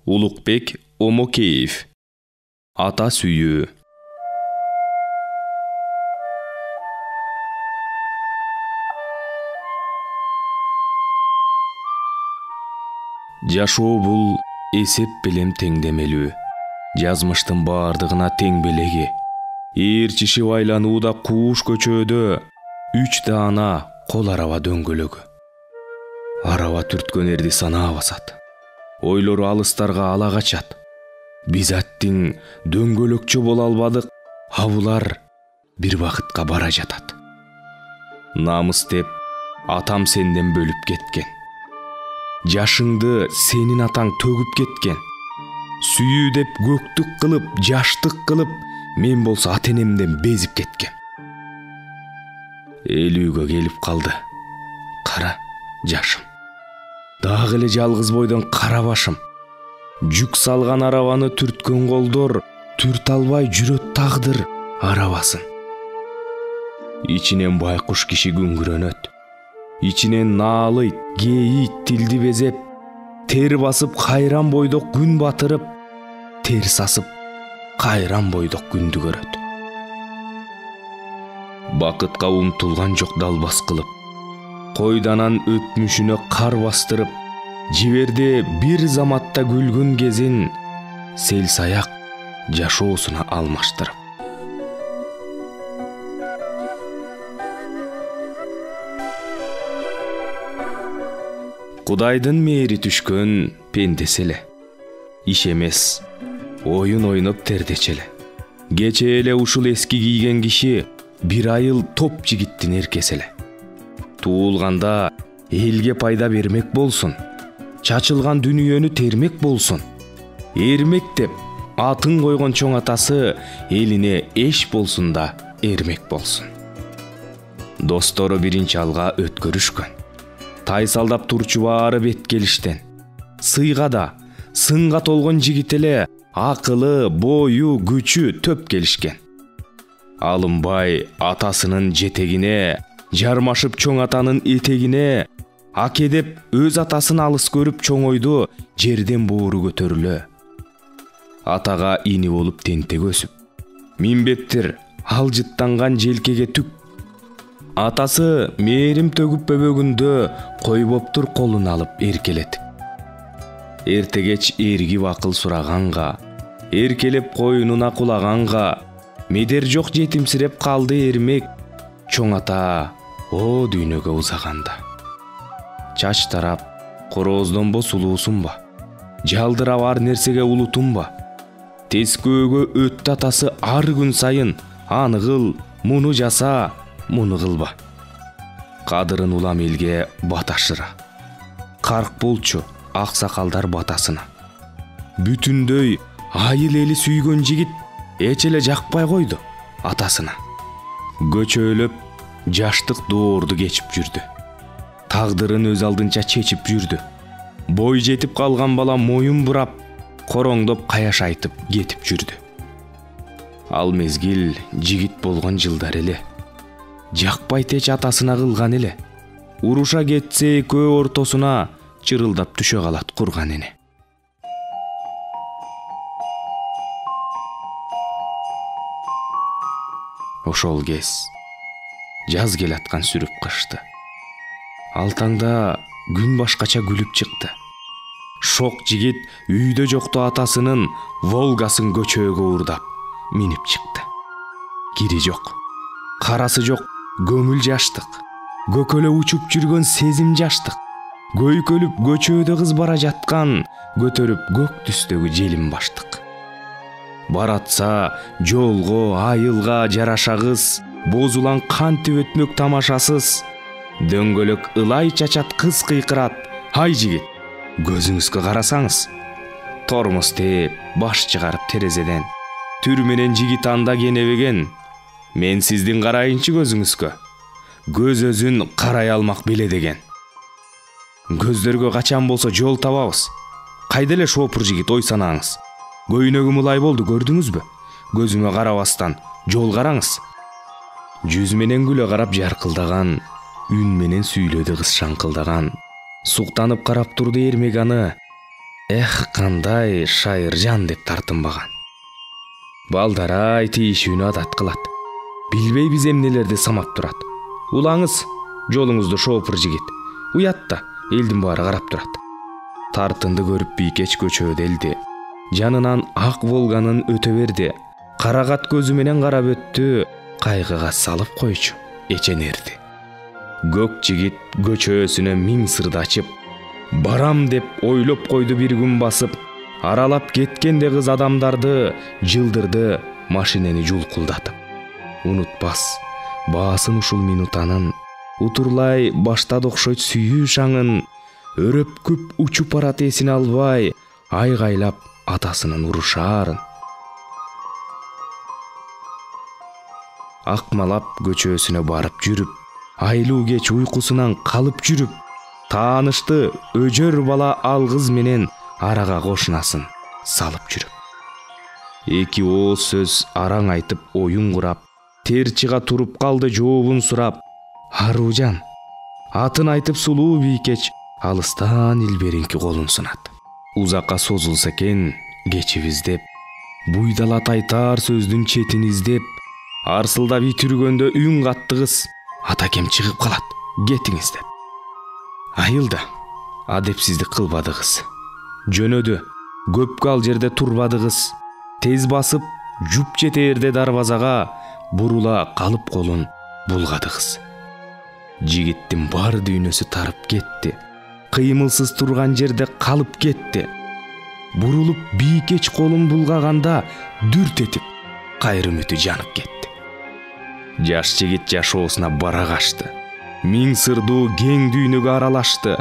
Улукбек Омокеев. Ата сүйүү. Жашоо бул эсеп белем теңдемелүү. Жазмыштын бардыгына тең белеги. Ээрчишип айланууда кууш көчөөдө 3 даана кол араба дөңгөлөгү. Араба түрткөн эрди санаа басат. Ойлору алыстарга ала качат. Биз аттиң дөңгөлөкчө боло албадык, а булар бир бакытка бара жатат. Намыс деп атам сенден бөлүп кеткен. Жашыңды сенин атаң төгүп кеткен. Сүйүү деп көктүк кылып, жаштык кылып, мен болсо ата-энемден безип кеткен. Элүүгө келип калды. Кара жашым. Дагы эле жалгыз бойдон кара башым. Жүк салган арабаны түрткөн колдор түрт албай жүрөт тагдыр арабасын. Ичинен байкуш киши күңгүрөнөт. Ичинен наалыйт, кейит, тилди безеп, тер басып кайран бойдок күн батырып, тер сасып кайран бойдок күндү көрөт. Бакытка умтулган жок далбас кылып, койданан өтмүшүнө кар бастырып, жиберде бир заматта күлгөн кезин сел саяк жашоосуна алмаштырып. Кудайдын мээри түшкөн пендесе эле. Иш эмес, оюн ойноп тердече эле. Кече эле ушул эски кийген киши бир айыл топ жигиттин эркеси эле. Туулганда элге пайда бермек болсун, чачылган дүнүйөнү термек болсун. Эрмек деп атын койгон чоң атасы элине эш болсун да эрмек болсун. Достору биринчи алга өткөрүшкөн. Тайсалдап турчу баары бет келиштен. Сыйга да, сынга толгон жигит эле акылы, бою, күчү төп келишкен. Алынбай атасынын жетегине, жармашып чоң атанын этегине, аке деп өз атасын алыс көрүп чоңойду жерден боору көтөрүлө. Атага ини болуп тентек өсүп, минбеттир алжыттанган желкеге түк. Атасы мээрим төгүп бөбөгүндө койбоптур колун алып эркелетип. Эртегеч эргип акыл сураганга, эркелеп коюнуна кулаганга, медер жок жетимсиреп калды эрмек, чоң ата о дүйнөгө узаганда. Чач тарап, корооздонбо сулуусунба, жалдырап ар нерсеге улутунба. Тескөөгө өттү атасы ар күн сайын, аны кыл, муну жаса, муну кылба. Кадырын улам элге баташыра. Карк болчу аксакалдар батасына. Бүтүндөй айыл эли сүйгөн жигит эч эле жакпай койду атасына. Көчөлөп жаштык доорду кечип жүрдү. Тагдырын өз алдынча чечип жүрдү. Бой жетип калган бала моюн бурап, короңдоп каяш айтып кетип жүрдү. Ал мезгил жигит болгон жылдар эле. Жакпай теч атасына кылган эле. Уруша кетсе экөө ортосуна чырылдап түшө калат курган эне. Ошол кез жаз келаткан сүрүп кышты. Ал таңда күн башкача күлүп чыкты. Шок жигит үйдө жокту атасынын Волгасын көчөөгө уурдап минип чыкты. Кири жок, карасы жок, көңүл жаштык. Көкөлө учуп жүргөн сезим жаштык. Көйкөлүп көчөөдө кыз бара жаткан, көтөрүп көк түстөгү желим баштык. Баратса жолго, айылга жараша кыз, бозулан кантип өтмөк тамашасыз. Дөңгөлөк ылай чачат, кыз кыйкырат. Ай жигит, көзүңүзгө карасаңыз. Тормоз тээп, баш чыгарып терезеден. Түр менен жигит анда кенебеген. Мен сиздин карайынчы көзүңүзгө. Көз өзүн карай алмак беле деген. Көздөргө качан болсо жол табабыз. Кайда эле шопур жигит ой санаңыз. Көйнөгүм улай болду көрдүңүзбү? Көзүмө карабастан жол караңыз. Жүз менен күлө карап жаркылдаган, үн менен сүйлөдү кыз шаңкылдаган. Суктанып карап турду эрмек аны. кандай шайыржан деп тартынбаган. Балдарай тийишүүнү адат кылат. Билбейбиз эмнелерди самап турат. Улаңыз, жолуңузду шоопур жигит. Уятта, элдин баары карап турат. Тартынды көрүп бийкеч көчөдө элди. Жанынан ак Волганын өтө берди. Карагат көзү менен карап өттү, кайгыга салып койчу, эченерди. Көк жигит көчөсүнө миң сырды ачып, барам деп ойлоп койду бир күн басып, аралап кеткенде кыз адамдарды, жылдырды машинени жулкулдатып. Унутпас, баасын ушул минутанын, утурлай баштады окшойт сүйүү шаңын, өрөпкүп учуп барат эсине албай, айгайлап атасынын урушаарын. Акмалап көчөсүнө барып жүрүп, айлуу кеч уйкусунан калып жүрүп, таанышты өжөр бала алгыз менен арага кошунасын салып жүрүп. Эки ооз сөз араң айтып оюн курап, тер чыга туруп калды жообун сурап. Аружан, атын айтып сулуу бийкеч алыстан илберинки колун сунат. Узакка созулса экен кечип издеп, буйдалат айтар сөздүн четин издеп, арсылдап итүргөндө үн каттыгыз, атакем чыгып калат, кетиңиз деп. Айылда адепсиздик кылбадыгыз. Жөнөдү, көп кал жерде турбадыгыз. Тез басып, жуп жетээрде дарбазага бурула калып колун булгадыгыз. Жигиттин бар дүйнөсү тарып кетти. Кыймылсыз турган жерде калып кетти. Бурулуп бийкеч колун булгаганда дүрт этип кайры үмүтү жанып кетти. Жаш жигит жашоосуна бара качты. Миң сырдуу кең дүйнөгө аралашты.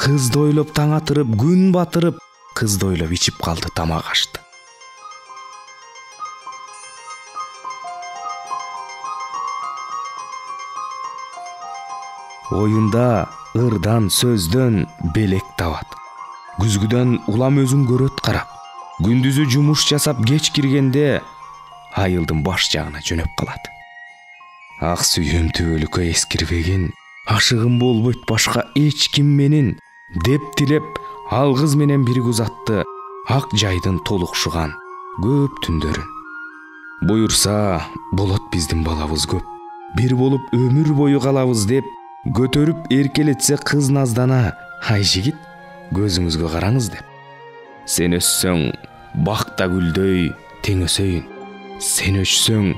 Кызды ойлоп таң атырып, күн батырып, кызды ойлоп ичип калды, тамак ашты. Оюнда ырдан сөздөн белек табат. Күзгүдөн улам өзүн көрөт карап. Күндүзү жумуш жасап кеч киргенде айылдын баш жагына жөнөп калат. Ак сүйүм түбөлүккө эскирбеген, ашыгым болбойт башка эч ким менен деп тилеп, алгыз менен бирге узатты ак жайдын толукшуган көп түндөрүн. Буюрса, болот биздин балабыз көп. Бир болуп өмүр бою калабыз деп көтөрүп эркелетсе кыз наздана, ай жигит, көзүңүзгө караңыз деп. Сен өссөң, бакта гүлдөй тең өсөйүн. Сен өчсөң,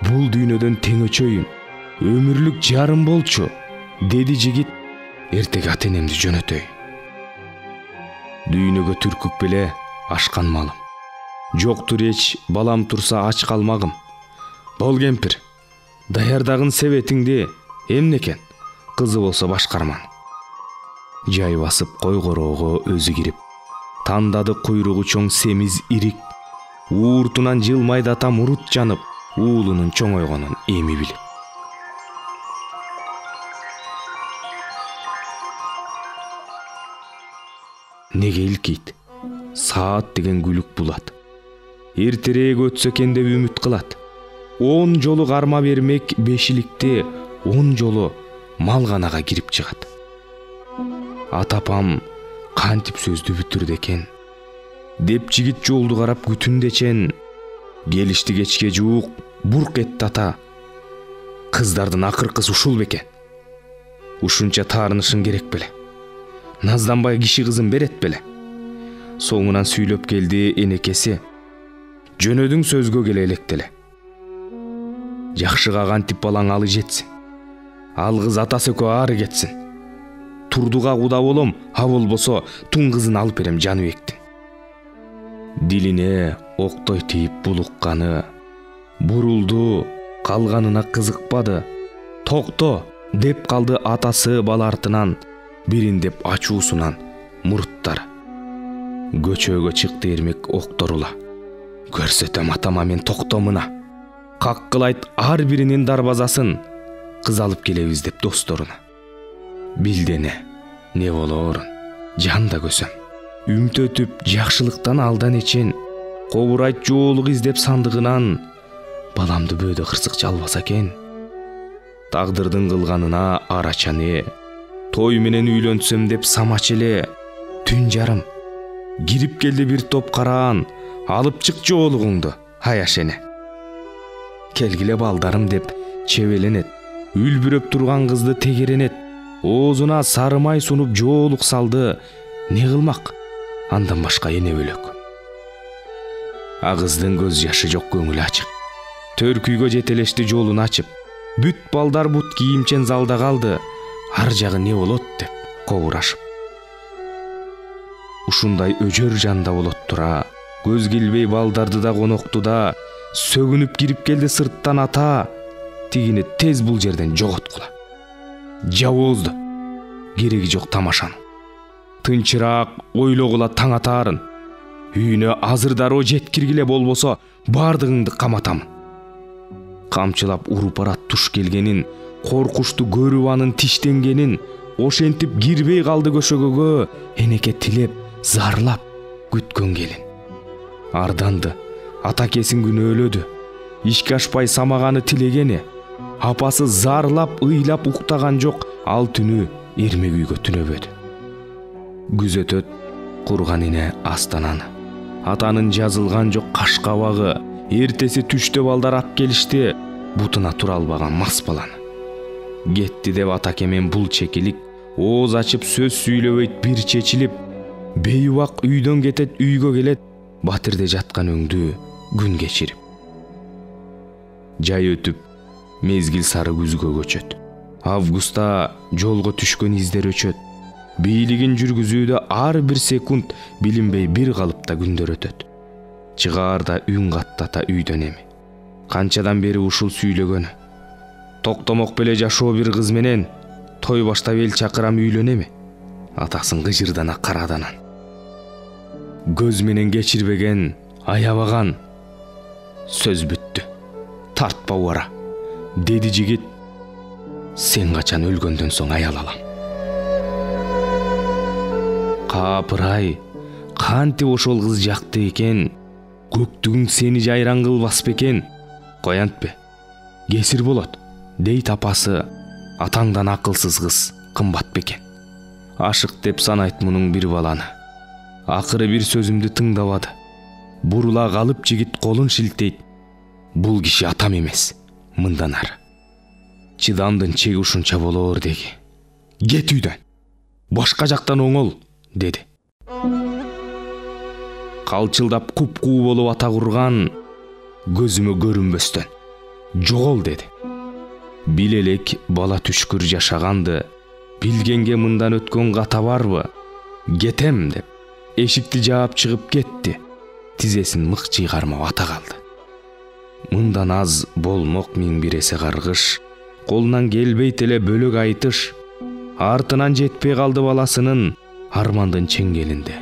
бул дүйнөдөн тең өчөйүн. Өмүрлүк жарым болчу, деди жигит, эртеге ата энемди жөнөтөй. Дүйнөгө түркүк беле ашкан малым. Жоктур эч балам турса ач калмагым. Бол кемпир, даярдагын себетиңди, эмнекен? Кызы болсо башкарман. Жай басып кой короого өзү кирип, тандады куйругу чоң семиз ирик. Ууртунан жылмайдата мурут жанып, уулунун чоңойгонун эми билип. Неге илкийт? Саат деген күлүк булат. Эртерээк өтсө экен деп үмүт кылат. 10 жолу карма бермек бешиликте 10 жолу малганага кирип чыгат. Атапам кантип сөздү бүтүрдү экен деп жигит жолду карап күтүндечен. Келишти кечке жуук, бурк этти ата. Кыздардын акыркысы ушул бекен. Ушунча таарынышың керек беле? Назданбай киши кызын берет беле? Соңунан сүйлөп келди энекеси. Жөнөдүң сөзгө келе электеле. Жакшыга кантип балаң алы жетсин. Алгыз ата сөкө ары кетсин. Турдуга куда болом, а болбосо тун кызын алып берем Жаныбектин. Дилине октой тийип булукканы, бурулду, калганына кызыкпады. Токто деп калды атасы бала артынан, бирин деп ачуусунан мурттары. Көчөгө чыкты эрмек окторула. Көрсөтөм атама мен токтомуна. Каккылайт ар биринин дарбазасын, кыз алып келебиз деп досторуна. Билдене, не болоорун, жан да көсөм. Үмтөтүп жакшылыктан алдан эчен, кобурайт жоолук издеп сандыгынан, баламды бөөдө кырсык жалбаса экен. Тагдырдын кылганына арачаны, той менен үйлөнсөм деп самач эле, түн жарым, Кирип келди бир топ караан. Алып чык жоолугуңду, аяшене. Келгиле балдарым деп чебеленет. Үлбүрөп турган кызды тегеренет. Оозуна сары май сунуп жоолук салды. Не кылмак? Андан башка эне бөлөк. Агыздын көз жашы жок, көңүлү ачык. Төркүйгө жетелешти жолун ачып. Бүт балдар бут кийимчен залда калды. Ар жагы не болот деп кобурашып. Ушундай өжөр жанда болот тура, көз келбей балдарды да конокту да сөгүнүп кирип келди сырттан ата. Тигини тез бул жерден жоготкула. Жабоозду. Кереги жок тамашанын. Тынчыраак ойлогула таң атаарын. Үйүнө азыр дароо жеткиргиле болбосо бардыгыңды каматамын. Камчылап уруп барат туш келгенин, коркушту көрүп анын тиштенгенин, ошентип кирбей калды көшөгөгө, энеке тилеп, зарлап күткөн келин. Арданды, атакесин күнөөлөдү. Ишке ашпай самаганы тилегени. Апасы зарлап, ыйлап уктаган жок, ал түнү эрмек үйгө түнөбөдү. Күз өтөт, курган эне астананы. Атанын жазылган жок каш кабагы, эртеси түштө балдар ап келишти, бутуна тура албаган мас баланы. Кетти деп атакемен бул чекилик, ооз ачып сөз сүйлөбөйт бир чечилип, бейубак үйдөн кетет, үйгө келет, батирде жаткан өңдү күн кечирип. Жай өтүп, мезгил сары күзгө көчөт. Августта жолго түшкөн издер өчөт. Бийлигин жүргүзүүдө ар бир секунд билинбей бир калыпта күндөр өтөт. Чыгаарда үн каттата үйдөн эми. Канчадан бери ушул сүйлөгөнү. Токтомок беле жашоо бир кыз менен той баштап эл чакырам үйлөнөмү? Атасын кыжырдана караданан. Көз менен кечирбеген, аябаган. Сөз бүттү. Тартпа убара, деди жигит. Сен качан өлгөндөн соң аял алам. Капырай, кантип ошол кыз жакты экен? Көктүгүң сени жайран кылбас бекен? Коянтпе, кесир болот, дейт апасы. Атаңдан акылсыз кыз кымбат бекен. Ашык деп санайт мунун бир баланы. Акыры бир сөзүмдү тыңдабады. Бурула калып жигит колун шилтейт. Бул киши атам эмес, мындан ары. Чыдамдын чеги ушунча болоор деги. Кет үйдөн. Башка жактан оңол, деди. Калчылдап куп-куу болуп ата курган, көзүмө көрүнбөстөн. Жогол, деди. Билелек бала түшкүр жашаганды, билгенге мындан өткөн ката барбы? Кетем деп, эшикти жаап чыгып кетти. Тизесин мыкчый кармап ата калды. Мындан аз болмок миң бир эсе каргыш, колунан келбейт эле бөлөк айтыш. Артынан жетпей калды баласынын, армандын чеңгелинде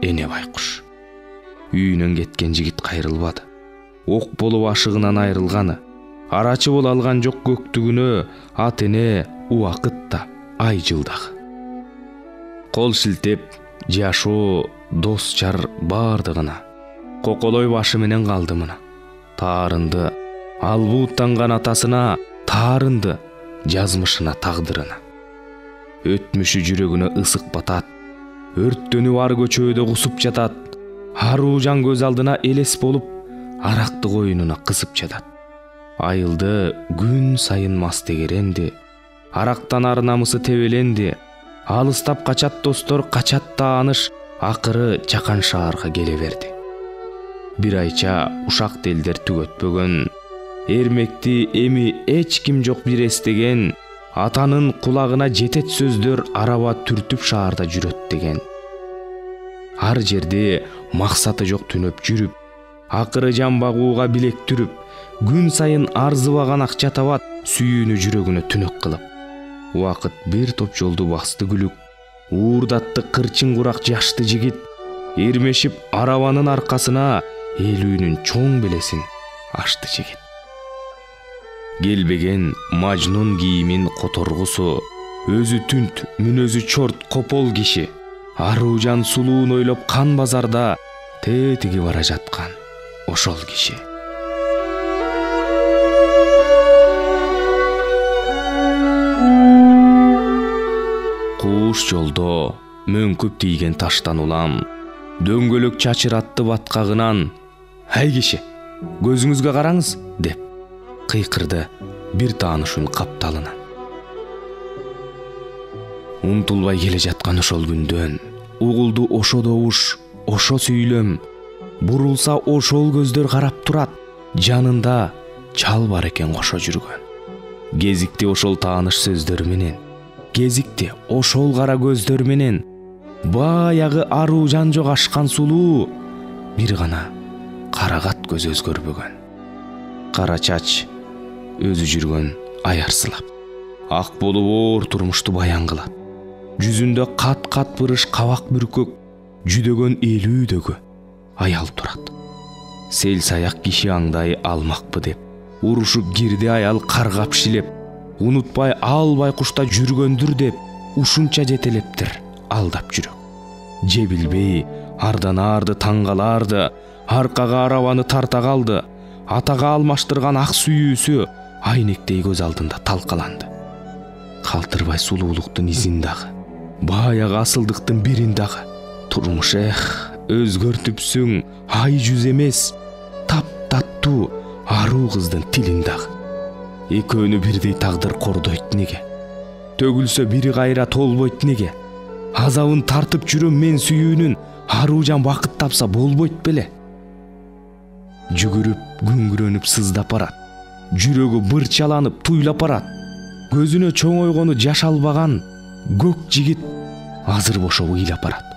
эне байкуш. Үйүнөн кеткен жигит кайрылбады. Ок болуп ашыгынан айрылганы, арачы боло алган жок көктүгүнө, ат эне убакытта, ай жылдагы. Кол шилтеп, жашоо, дос чар бардыгына, коколой башы менен калды мына. Таарынды, албууттанган атасына, таарынды, жазмышына, тагдырына. Өтмүшү жүрөгүнө ысык батат, өрттөнүп ар көчөдө кусуп жатат. Аруу жан көз алдына элес болуп, аракты коюнуна кысып жатат. Айылды күн сайын мас тегеренди, арактан ар намысы тебеленди. Алыстап качат достор, качат тааныш, акыры жакан шаарга келе берди. Бир айча ушак делдер түгөтпөгөн, эрмекти эми эч ким жок бир эстеген, атанын кулагына жетет сөздөр араба түртүп шаарда жүрөт деген. Ар жерде максаты жок түнөп жүрүп, акыры жан багууга билек түрүп, күн сайын арзыбаган акча табат, сүйүүнү жүрөгүнө түнөк кылып. Убакыт бир топ жолду басты күлүк, уурдатты кырчын курак жашты жигит, эрмешип арабанын аркасына элүүнүн чоң белесин ашты жигит. Келбеген мажнун кийимин которгусу, өзү түнт, мүнөзү чорт копол киши, аруу жан сулуун ойлоп кан базарда тетиги бара жаткан ошол киши. Кууш жолдо мөңкүп тийген таштан улам, дөңгөлөк чачыратты баткагынан «Ай киши, көзүңүзгө караңыз» деп кыйкырды бир таанышын капталынан. Унтулбай келе жаткан ошол күндөн угулду ошо добуш, ошо сүйлөм, бурулса ошол көздөр карап турат, жанында чал бар экен кошо жүргөн. Кезикти ошол тааныш сөздөр менен, кезикти ошол кара көздөр менен, баягы аруу жан жок ашкан сулуу бир гана карагат көз өзгөрбөгөн. Кара чач өзү жүргөн аярсылап, ак болуп оор турмушту баян кылат. Жүзүндө кат-кат бырыш кабак бүркөк жүдөгөн элүүдөгү аял турат. Сел саяк киши аңдай алмакпы деп урушуп кирди аял каргап шилеп, унутпай албай кушта жүргөндүр деп ушунча жетелептир алдап жүрөк. Же билбей ардан арды таңгаларды, аркага арабаны тарта калды, атага алмаштырган ак сүйүүсү айнектей көз алдында талкаланды. Калтырбай сулуулуктун изин дагы, баягы асылдыктын бирин дагы. Турмуш өзгөртүпсүң ай жүз эмес, таптаттуу аруу кыздын тилин дагы. Экөөнү бирдей тагдыр кордойт неге? Төгүлсө бири кайра толбойт неге? Азабын тартып жүрөм мен сүйүүнүн, аруу жан бакыт тапса болбойт беле? Жүгүрүп, күңгүрөнүп сыздап барат, жүрөгү бырчаланып туйлап барат. Көзүнө чоң ойгону жаш албаган көк жигит азыр бошоп ыйлап барат.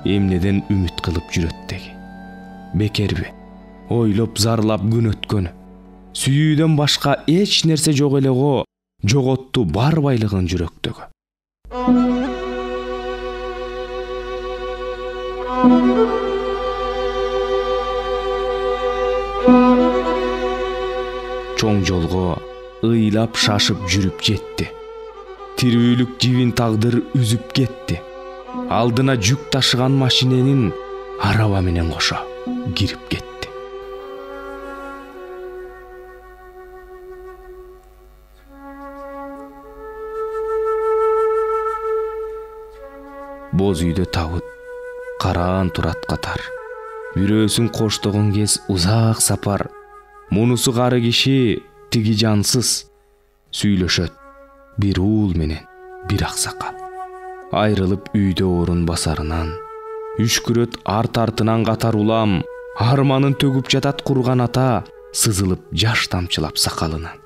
Эмнеден үмүт кылып жүрөт деги? Бекерби? Ойлоп зарлап күн өткөнү. Сүйүүдөн башка эч нерсе жок эле го, жоготту бар байлыгын жүрөктөгү. Чоң жолго ыйлап шашып жүрүп жетти. Тирүүлүк жибин тагдыр үзүп кетти. Алдына жүк ташыган машиненин араба менен кошо кирип кетти. Боз үйдө табыт караан турат катар. Бирөөсүн коштогон кез узак сапар. Мунусу кары киши, тиги жансыз. Сүйлөшөт бир уул менен бир аксакал. Айрылып үйдө орун басарынан, үшкүрөт арт-артынан катар улам, арманын төгүп жатат курган ата, сызылып жаш тамчылап сакалынан.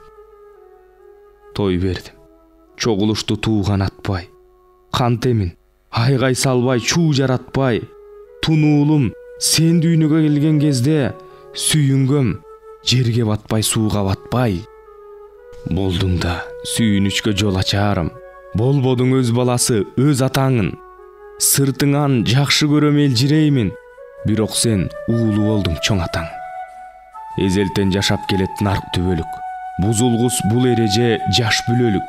Той бердим, чогулушту тууган атпай, кантемин, айгай салбай, чуу жаратпай, тунуулум, сен дүйнөгө келген кезде, сүйүнгөм, жерге батпай, сууга батпай. Болдуң да сүйүнүчкө жол ачарым, болбодуң өз баласы, өз атаңын. Сыртыңан жакшы көрөм элжиреймин, бирок сен уулу болдуң чоң атаң. Эзелтен жашап келет нарк түбөлүк, бузулгус бул эреже жаш бүлөлүк.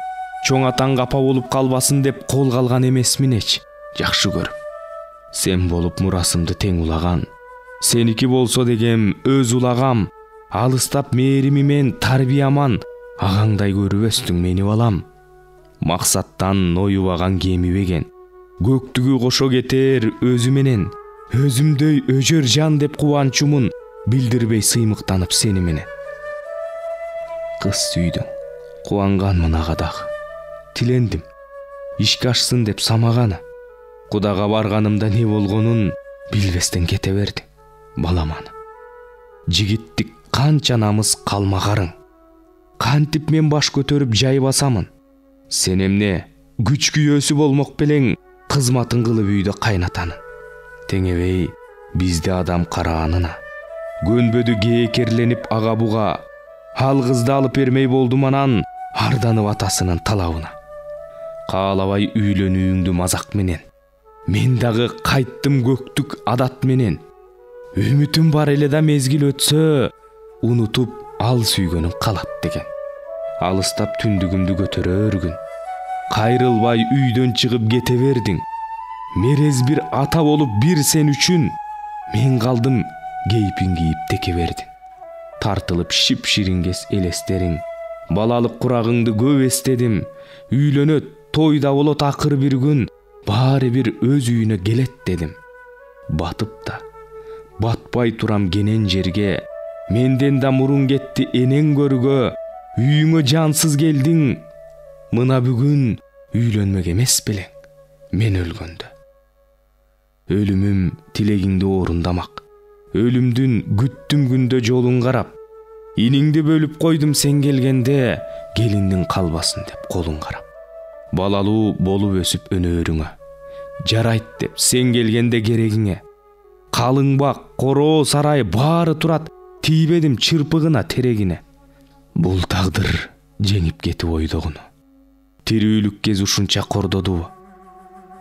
Чоң атаң капа болуп калбасын деп кол калган эмесмин эч, жакшы көрүп. Сен болуп мурасымды тең улаган, сеники болсо дегем өз улагам, алыстап мээримимен тарбияман, ағаңдай көрүбөстүң мени балам. Максаттан ноюбаган кемибеген, көктүгү кошо кетер өзү менен, өзүмдөй өжөр жан деп кубанчумун билдирбей сыймыктанып сени менен. Кыз сүйдүң, кубанганмын ага дагы. Тилендим, ишке ашсын деп самаганы. Кудага барганымда не болгонун билбестен кете бердиң, баламаны. Жигиттик канча намыс калмагарың. Кантип мен баш көтөрүп жай басамын. Сен эмне күч күйөөсү болмок белең, кызматын кылып үйдө кайнатанын. Теңебей бизде адам караанына, көнбөдү кээкерленип ага буга, ал кызды алып бермей болдум анан арданып атасынын талабына. Каалабай үйлөнүүңдү мазак менен, мен дагы кайттым көктүк адат менен. Үмүтүм бар эле да мезгил өтсө, унутуп ал сүйгөнүн калат деген. Алыстап түндүгүмдү көтөрөр күн, кайрылбай үйдөн чыгып кете бердиң. Мерез бир ата болуп бир сен үчүн, мен калдым кейпин кийип теке бердиң. Тартылып шип-ширингес элестериң, балалык курагыңды көп эстедим. Үйлөнөт, тойда болот акыр бир күн, баары бир өз үйүнө келет дедим. батып да батпай турам кенен жерге, менден да мурун кетти энең көргө, үйүңө жансыз келдиң. Мына бүгүн үйлөнмек эмес белең, мен өлгөндө. Өлүмүм тилегиңди орундамак. Өлүмдүн күттүм күндө жолун карап, иниңди бөлүп койдум сен келгенде, келиндин калбасын деп колун карап. Балалуу болуп өсүп өнөрүңө, жарайт деп сен келгенде керегиңе. Калың бак, короо сарай баары турат, тийбедим чырпыгына терегине. Бул тагдыр жеңип кетип ойдогуну. Тирүүлүк кез ушунча кордодубу?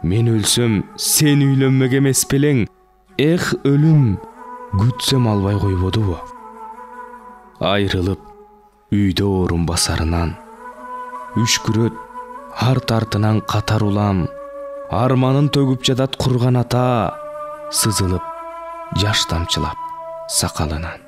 Мен өлсөм, сен үйлөнмек эмес белең? Эх, өлүм, күтсөм албай койбодубу? Айрылып, үйдө орун басарынан, үшкүрөт, арт артынан катар улам, арманын төгүп жатат курган ата, сызылып, жаш тамчылап сакалынан.